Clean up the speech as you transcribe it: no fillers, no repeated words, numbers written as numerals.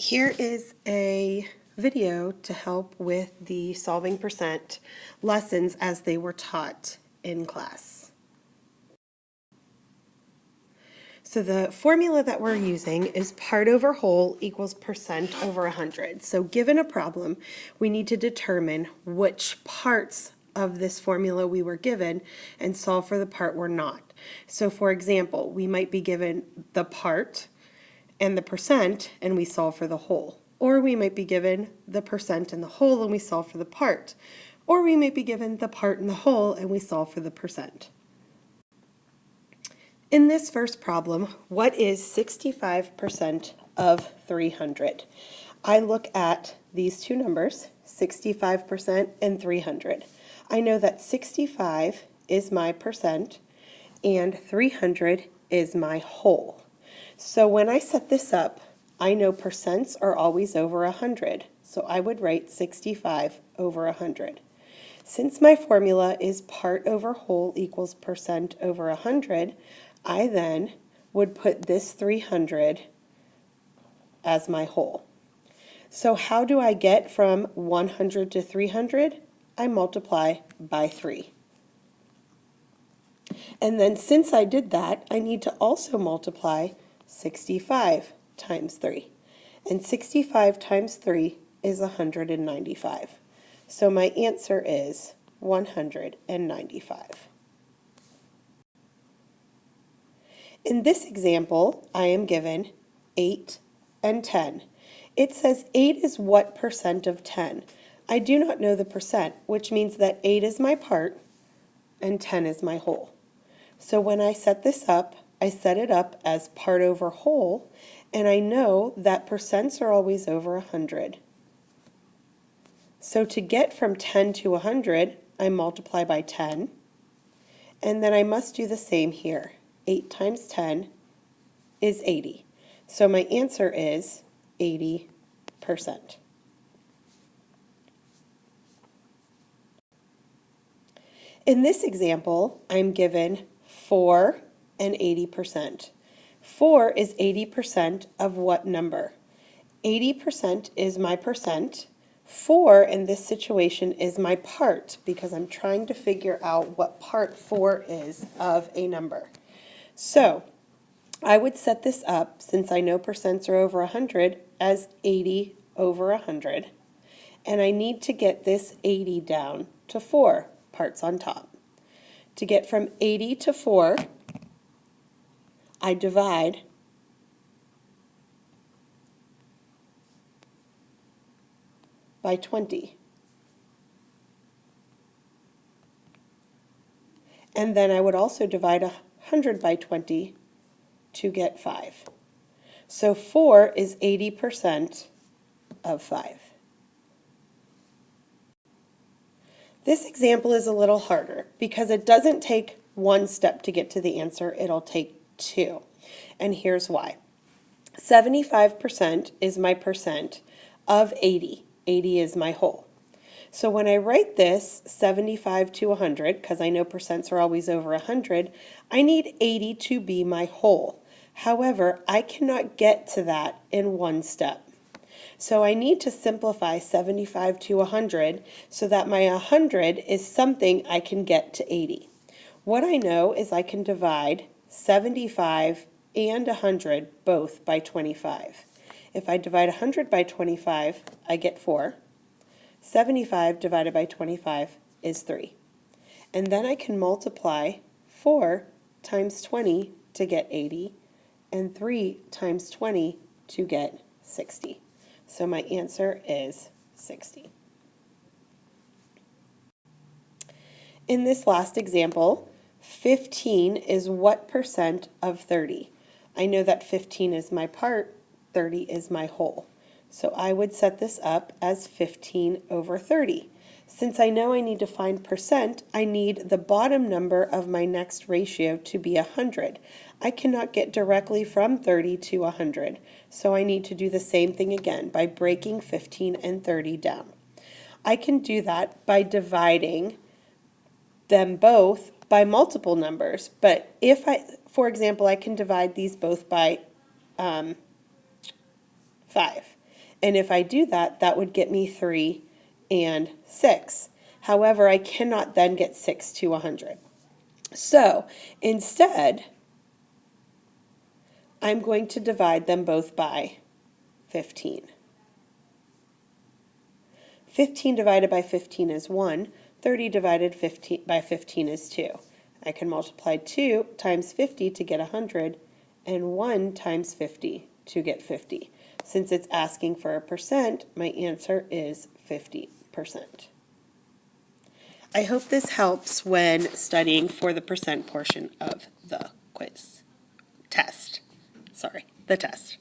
Here is a video to help with the solving percent lessons as they were taught in class. So the formula that we're using is part over whole equals percent over 100. So given a problem, we need to determine which parts of this formula we were given and solve for the part we're not. So for example, we might be given the part and the percent and we solve for the whole. Or we might be given the percent and the whole and we solve for the part. Or we might be given the part and the whole and we solve for the percent. In this first problem, what is 65% of 300? I look at these two numbers, 65% and 300. I know that 65 is my percent and 300 is my whole. So when I set this up, I know percents are always over 100. So I would write 65 over 100. Since my formula is part over whole equals percent over 100, I then would put this 300 as my whole. So how do I get from 100 to 300? I multiply by 3. And then since I did that, I need to also multiply 65 times 3. And 65 times 3 is 195. So my answer is 195. In this example, I am given 8 and 10. It says 8 is what percent of 10? I do not know the percent, which means that 8 is my part and 10 is my whole. So when I set this up, I set it up as part over whole, and I know that percents are always over 100. So to get from 10 to 100, I multiply by 10, and then I must do the same here. 8 times 10 is 80. So my answer is 80%. In this example, I'm given 4 and 80%. 4 is 80% of what number? 80% is my percent. 4 in this situation is my part because I'm trying to figure out what part 4 is of a number. So I would set this up, since I know percents are over 100, as 80 over 100. And I need to get this 80 down to 4 parts on top. To get from 80 to 4, I divide by 20. And then I would also divide 100 by 20 to get 5. So 4 is 80% of 5. This example is a little harder because it doesn't take one step to get to the answer, it'll take 2. And here's why. 75% is my percent of 80. 80 is my whole. So when I write this 75 to 100, because I know percents are always over 100, I need 80 to be my whole. However, I cannot get to that in one step. So I need to simplify 75 to 100 so that my 100 is something I can get to 80. What I know is I can divide 75 and 100 both by 25. If I divide 100 by 25, I get 4. 75 divided by 25 is 3. And then I can multiply 4 times 20 to get 80 and 3 times 20 to get 60. So my answer is 60. In this last example, 15 is what percent of 30? I know that 15 is my part, 30 is my whole. So I would set this up as 15 over 30. Since I know I need to find percent, I need the bottom number of my next ratio to be 100. I cannot get directly from 30 to 100, so I need to do the same thing again by breaking 15 and 30 down. I can do that by dividing them both by multiple numbers, but for example, I can divide these both by 5. And if I do that, that would get me 3 and 6. However, I cannot then get 6 to 100. So instead, I'm going to divide them both by 15. 15 divided by 15 is 1. 30 divided by 15 is 2. I can multiply 2 times 50 to get 100, and 1 times 50 to get 50. Since it's asking for a percent, my answer is 50%. I hope this helps when studying for the percent portion of the quiz. The test.